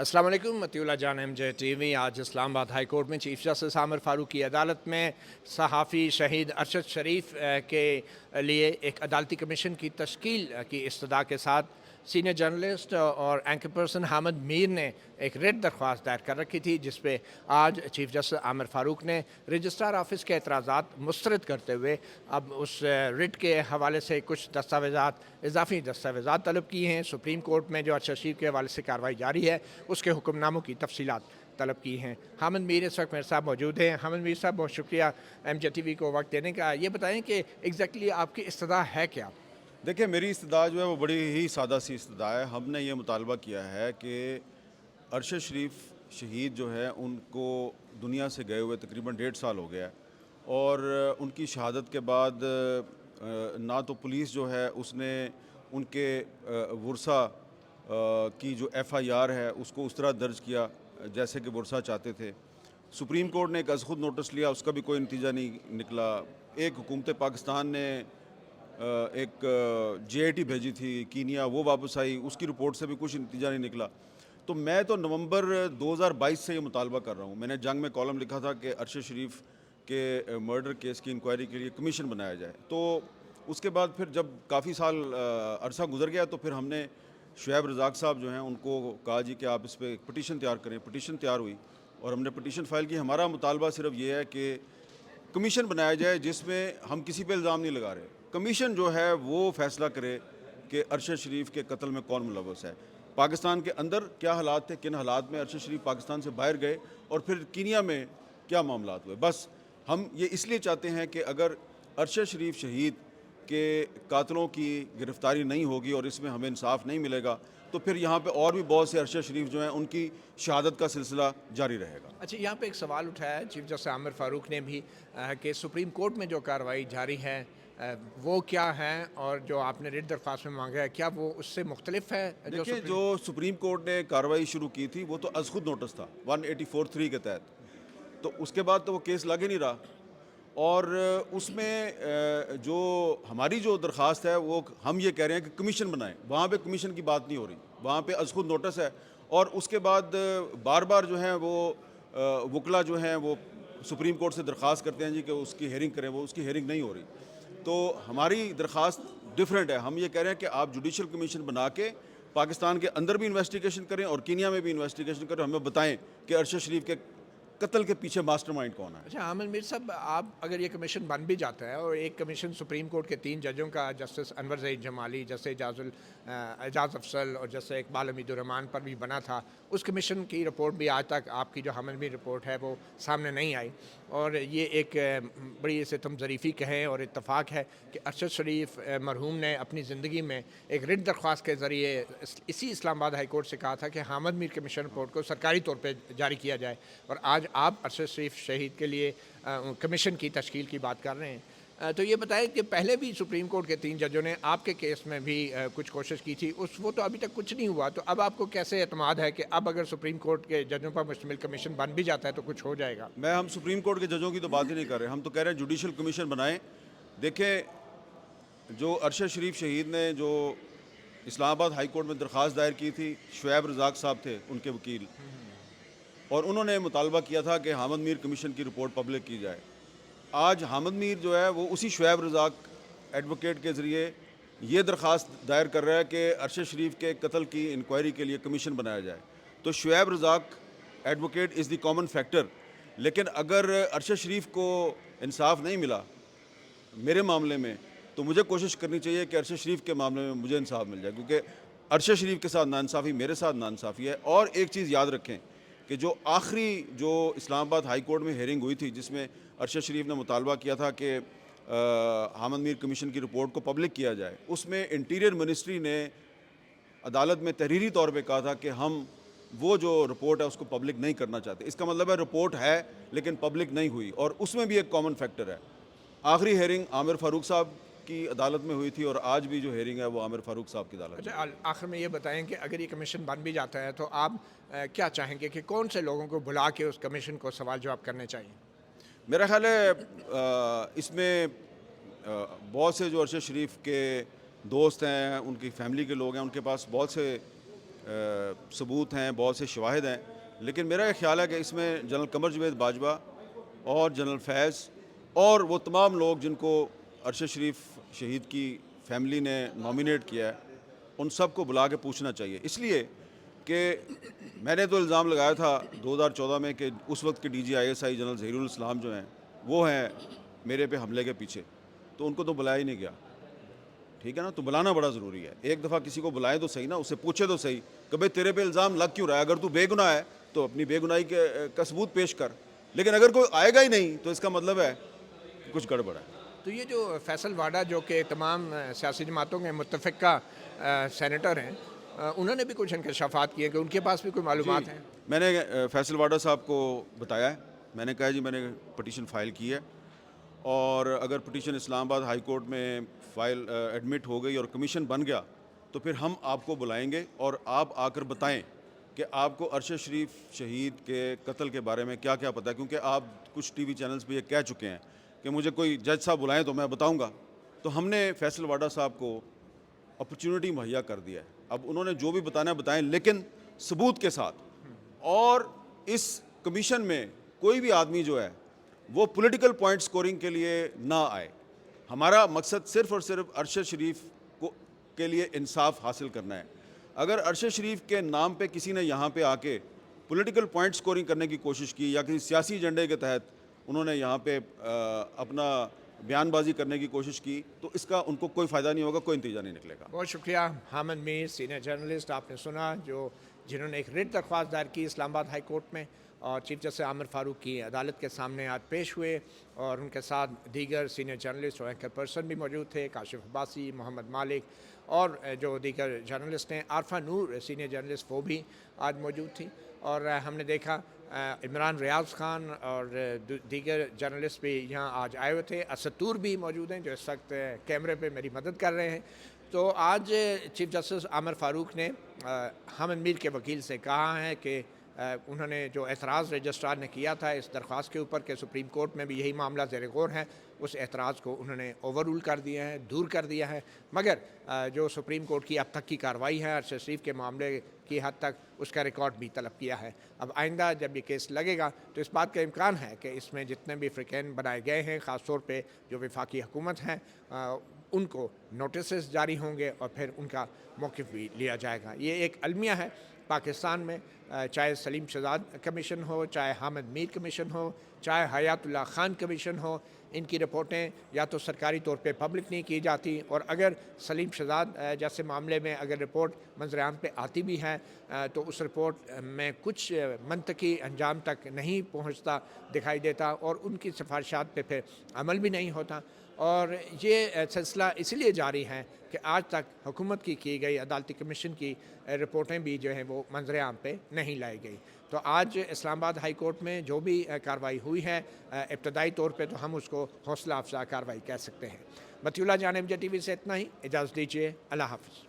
अस्सलाम वालेकुम मतीउल्लाह जान एमजे टीवी। आज इस्लामाबाद हाई कोर्ट में चीफ जस्टिस आमिर फारूक की अदालत में सहाफ़ी शहीद अरशद शरीफ के लिए एक अदालती कमीशन की तश्कील की इस्तदा के साथ सीनियर जर्नलिस्ट और एंकर पर्सन हामिद मीर ने एक रिट दरख्वास्त दायर कर रखी थी, जिस पे आज चीफ जस्टिस आमिर फारूक ने रजिस्ट्रार ऑफिस के एतराज़ात मुस्तरद करते हुए अब उस रिट के हवाले से कुछ दस्तावेज़ात, इजाफी दस्तावेज़ात तलब किए हैं। सुप्रीम कोर्ट में जो अरशद शरीफ के हवाले से कार्रवाई जारी है उसके हुक्मनामों की तफसीलात तलब की हैं। हामिद मीर इस वक्त मेरे साथ मौजूद हैं। हामिद मीर साहब, बहुत शुक्रिया एमजे टीवी को वक्त देने का। ये बताएं कि एग्जैक्टली आपकी इस्तदा है क्या? देखिए, मेरी इस्तदा जो है वो बड़ी ही सादा सी इस्तदा है। हमने ये मुतालबा किया है कि अरशद शरीफ शहीद जो है उनको दुनिया से गए हुए तकरीबन 1.5 साल हो गया है, और उनकी शहादत के बाद ना तो पुलिस जो है उसने उनके वर्सा की जो FIR है उसको उस तरह दर्ज किया जैसे कि वर्सा चाहते थे। सुप्रीम कोर्ट ने एक अज़ खुद नोटिस लिया, उसका भी कोई नतीजा नहीं निकला। एक हुकूमत पाकिस्तान ने एक JIT भेजी थी कीनिया, वो वापस आई, उसकी रिपोर्ट से भी कुछ नतीजा नहीं निकला। तो मैं तो नवंबर 2022 से ये मुतालबा कर रहा हूँ। मैंने जंग में कॉलम लिखा था कि अरशद शरीफ के मर्डर केस की इंक्वायरी के लिए कमीशन बनाया जाए। तो उसके बाद फिर जब काफ़ी साल अरसा गुजर गया तो फिर हमने शुएब रज़ाक साहब जो हैं उनको कहा जी कि आप इस पर पटिशन तैयार करें। पटिशन तैयार हुई और हमने पटिशन फाइल की। हमारा मुतालबा सिर्फ ये है कि कमीशन बनाया जाए जिसमें हम किसी पे इल्ज़ाम नहीं लगा रहे। कमीशन जो है वो फ़ैसला करे कि अरशद शरीफ के कत्ल में कौन मुलव्वस है, पाकिस्तान के अंदर क्या हालात थे, किन हालात में अरशद शरीफ पाकिस्तान से बाहर गए, और फिर कीनिया में क्या मामलात हुए। बस हम ये इसलिए चाहते हैं कि अगर अरशद शरीफ शहीद के कातलों की गिरफ़्तारी नहीं होगी और इसमें हमें इंसाफ नहीं मिलेगा तो फिर यहाँ पे और भी बहुत से अरशद शरीफ जो हैं उनकी शहादत का सिलसिला जारी रहेगा। अच्छा, यहाँ पे एक सवाल उठाया है चीफ जस्टिस आमिर फारूक ने भी कि सुप्रीम कोर्ट में जो कार्रवाई जारी है वो क्या है, और जो आपने रिट दरख्वास्त में मांगा है क्या वो उससे मुख्तलिफ है? देखिए, जो सुप्रीम कोर्ट ने कार्रवाई शुरू की थी वो तो अज़ खुद नोटिस था 184(3) के तहत, तो उसके बाद तो वो केस लग ही नहीं रहा। और उसमें जो हमारी जो दरख्वास्त है वो हम ये कह रहे हैं कि कमीशन बनाएं। वहाँ पे कमीशन की बात नहीं हो रही, वहाँ पे अज़ खुद नोटिस है। और उसके बाद बार बार जो है वो वकला जो हैं वो सुप्रीम कोर्ट से दरख्वास्त करते हैं जी कि उसकी हेयरिंग करें, वो उसकी हेयरिंग नहीं हो रही। तो हमारी दरख्वास्त डिफरेंट है। हम ये कह रहे हैं कि आप जुडिशल कमीशन बना के पाकिस्तान के अंदर भी इन्वेस्टिगेशन करें और कीनिया में भी इन्वेस्टिगेशन करें, हमें बताएं कि अरशद शरीफ के कत्ल के पीछे मास्टरमाइंड कौन है। अच्छा आमिर मीर साहब, आप अगर ये कमीशन बन भी जाता है और एक कमीशन सुप्रीम कोर्ट के 3 जजों का, जस्टिस अनवर ज़ईद जमाली, जस्टिस एजाज अफसल और जस्टिस इकबाल हमीदुर्रहमान पर भी बना था, उस कमीशन की रिपोर्ट भी आज तक आपकी जो हामिद मीर रिपोर्ट है वो सामने नहीं आई, और ये एक बड़ी सितम ज़रीफ़ी कहें और इत्तफ़ाक़ है कि अरशद शरीफ मरहूम ने अपनी ज़िंदगी में एक रिट दरख्वास्त के ज़रिए इसी इस्लामाबाद हाई कोर्ट से कहा था कि हामिद मीर कमीशन रिपोर्ट को सरकारी तौर पर जारी किया जाए, और आज आप अरशद शरीफ शहीद के लिए कमीशन की तश्कील की बात कर रहे हैं। तो ये बताएं कि पहले भी सुप्रीम कोर्ट के 3 जजों ने आपके केस में भी कुछ कोशिश की थी, वो तो अभी तक कुछ नहीं हुआ, तो अब आपको कैसे एतमाद है कि अब अगर सुप्रीम कोर्ट के जजों पर मुश्तमिल कमीशन बन भी जाता है तो कुछ हो जाएगा? हम सुप्रीम कोर्ट के जजों की तो बात ही नहीं कर रहे, हम तो कह रहे हैं जुडिशल कमीशन बनाएं। देखें, जो अरशद शरीफ शहीद ने जो इस्लामाबाद हाई कोर्ट में दरख्वास्त दायर की थी, शुएब रज़ाक साहब थे उनके वकील, और उन्होंने मुतालबा किया था कि हामिद मीर कमीशन की रिपोर्ट पब्लिक की जाए। आज हामिद मीर जो है वो उसी शुएब रज़ाक एडवोकेट के ज़रिए ये दरख्वास्त दायर कर रहा है कि अरशद शरीफ के कत्ल की इंक्वायरी के लिए कमीशन बनाया जाए। तो Shoaib Razzaq advocate is the common factor, लेकिन अगर अरशद शरीफ को इंसाफ नहीं मिला मेरे मामले में तो मुझे कोशिश करनी चाहिए कि अरशद शरीफ के मामले में मुझे इंसाफ मिल जाए, क्योंकि अरशद शरीफ के साथ नाइंसाफ़ी मेरे साथ नाइंसाफ़ी है। और एक चीज़ याद रखें कि जो आखिरी जो इस्लामाबाद हाई कोर्ट में हेयरिंग हुई थी जिसमें अरशद शरीफ ने मुतालबा किया था कि हामिद मीर कमीशन की रिपोर्ट को पब्लिक किया जाए, उसमें इंटीरियर मिनिस्ट्री ने अदालत में तहरीरी तौर पे कहा था कि हम वो जो रिपोर्ट है उसको पब्लिक नहीं करना चाहते। इसका मतलब है रिपोर्ट है लेकिन पब्लिक नहीं हुई, और उसमें भी एक कॉमन फैक्टर है। आखिरी हेयरिंग आमिर फारूक साहब की अदालत में हुई थी और आज भी जो हेयरिंग है वो आमिर फारूक साहब की अदालत में। अच्छा, आखिर में ये बताएं कि अगर ये कमीशन बन भी जाता है तो आप क्या चाहेंगे कि कौन से लोगों को बुला के उस कमीशन को सवाल जवाब करने चाहिए? मेरा ख्याल है इसमें बहुत से जो अरशद शरीफ के दोस्त हैं, उनकी फैमिली के लोग हैं, उनके पास बहुत से ثبوت ہیں, بہت سے شواہد ہیں, لیکن میرا یہ خیال ہے کہ اس میں جنرل قمر جاوید باجوہ اور جنرل فیض اور وہ تمام لوگ جن کو ارشد شریف شہید کی فیملی نے نامینیٹ کیا ہے, ان سب کو بلا کے پوچھنا چاہیے. اس لیے کہ میں نے تو الزام لگایا تھا 2014 میں کہ اس وقت کے D G ISI general Zaheer ul Islam جو ہیں وہ ہیں میرے پہ حملے کے پیچھے, تو ان کو تو بلایا ہی نہیں گیا. ٹھیک ہے نا, تو بلانا بڑا ضروری ہے. ایک دفعہ کسی کو بلائیں تو صحیح نا, اسے پوچھے تو صحیح کہ بھائی تیرے پہ الزام لگ کیوں رہا ہے, اگر تو بے گناہ ہے تو اپنی بے گناہی کا ثبوت پیش کر, لیکن اگر کوئی آئے گا ہی نہیں تو اس کا مطلب ہے کہ کچھ گڑبڑ ہے. تو یہ جو فیصل واڈا جو کہ تمام سیاسی جماعتوں کے متفقہ سینیٹر ہیں, انہوں نے بھی کچھ انکشافات کیے کہ ان کے پاس بھی کوئی معلومات ہیں. میں نے فیصل واڈا صاحب کو بتایا ہے, میں نے کہا جی میں نے پٹیشن فائل کی ہے, اور اگر پٹیشن اسلام آباد ہائی کورٹ میں فائل ایڈمٹ ہو گئی اور کمیشن بن گیا تو پھر ہم آپ کو بلائیں گے اور آپ آ کر بتائیں کہ آپ کو ارشد شریف شہید کے قتل کے بارے میں کیا کیا پتہ ہے, کیونکہ آپ کچھ ٹی وی چینلز پہ یہ کہہ چکے ہیں کہ مجھے کوئی جج صاحب بلائیں تو میں بتاؤں گا. تو ہم نے فیصل واڈا صاحب کو اپرچونٹی مہیا کر دیا ہے. اب انہوں نے جو بھی بتانا ہے بتائیں, لیکن ثبوت کے ساتھ. اور اس کمیشن میں کوئی بھی آدمی جو ہے وہ پولیٹیکل پوائنٹ سکورنگ کے لیے نہ آئے. ہمارا مقصد صرف اور صرف ارشد شریف کے لیے انصاف حاصل کرنا ہے. اگر ارشد شریف کے نام پہ کسی نے یہاں پہ آ کے پولیٹیکل پوائنٹ سکورنگ کرنے کی کوشش کی یا کسی سیاسی ایجنڈے کے تحت انہوں نے یہاں پہ اپنا بیان بازی کرنے کی کوشش کی, تو اس کا ان کو کوئی فائدہ نہیں ہوگا, کوئی نتیجہ نہیں نکلے گا. بہت شکریہ حامد میر, سینئر جرنلسٹ. آپ نے سنا جنہوں نے ایک ریٹ درخواست دائر کی اسلام آباد ہائی کورٹ میں, اور چیف جسٹس عامر فاروق کی عدالت کے سامنے آج پیش ہوئے, اور ان کے ساتھ دیگر سینئر جرنلسٹ اور اینکر پرسن بھی موجود تھے, کاشف عباسی, محمد مالک, اور جو دیگر جرنلسٹ ہیں, عارفہ نور سینئر جرنلسٹ وہ بھی آج موجود تھی. اور ہم نے دیکھا عمران ریاض خان اور دیگر جرنلسٹ بھی یہاں آج آئے ہوئے تھے. اسد طور بھی موجود ہیں جو اس وقت کیمرے پہ میری مدد کر رہے ہیں. تو آج چیف جسٹس عامر فاروق نے حامد میر کے وکیل سے کہا ہے کہ انہوں نے جو اعتراض رجسٹرار نے کیا تھا اس درخواست کے اوپر کہ سپریم کورٹ میں بھی یہی معاملہ زیر غور ہے, اس اعتراض کو انہوں نے اوور رول کر دیا ہے, دور کر دیا ہے. مگر جو سپریم کورٹ کی اب تک کی کارروائی ہے ارشد شریف کے معاملے کی حد تک, اس کا ریکارڈ بھی طلب کیا ہے. اب آئندہ جب یہ کیس لگے گا تو اس بات کا امکان ہے کہ اس میں جتنے بھی فریقین بنائے گئے ہیں, خاص طور پہ جو وفاقی حکومت ہیں, ان کو نوٹسز جاری ہوں گے اور پھر ان کا موقف بھی لیا جائے گا. یہ ایک المیہ ہے پاکستان میں, چاہے سلیم شہزاد کمیشن ہو, چاہے حامد میر کمیشن ہو, چاہے حیات اللہ خان کمیشن ہو, ان کی رپورٹیں یا تو سرکاری طور پہ پبلک نہیں کی جاتی, اور اگر سلیم شہزاد جیسے معاملے میں اگر رپورٹ منظر عام پہ آتی بھی ہے تو اس رپورٹ میں کچھ منطقی انجام تک نہیں پہنچتا دکھائی دیتا, اور ان کی سفارشات پہ پھر عمل بھی نہیں ہوتا. اور یہ سلسلہ اسی لیے جاری ہے کہ آج تک حکومت کی گئی عدالتی کمیشن کی رپورٹیں بھی جو ہیں وہ منظر عام پہ نہیں لائی گئی. تو آج اسلام آباد ہائی کورٹ میں جو بھی کارروائی ہوئی ہے ابتدائی طور پہ تو ہم اس کو حوصلہ افزا کارروائی کہہ سکتے ہیں. مطیع اللہ جانب جے ٹی وی سے اتنا ہی, اجازت دیجیے, اللہ حافظ.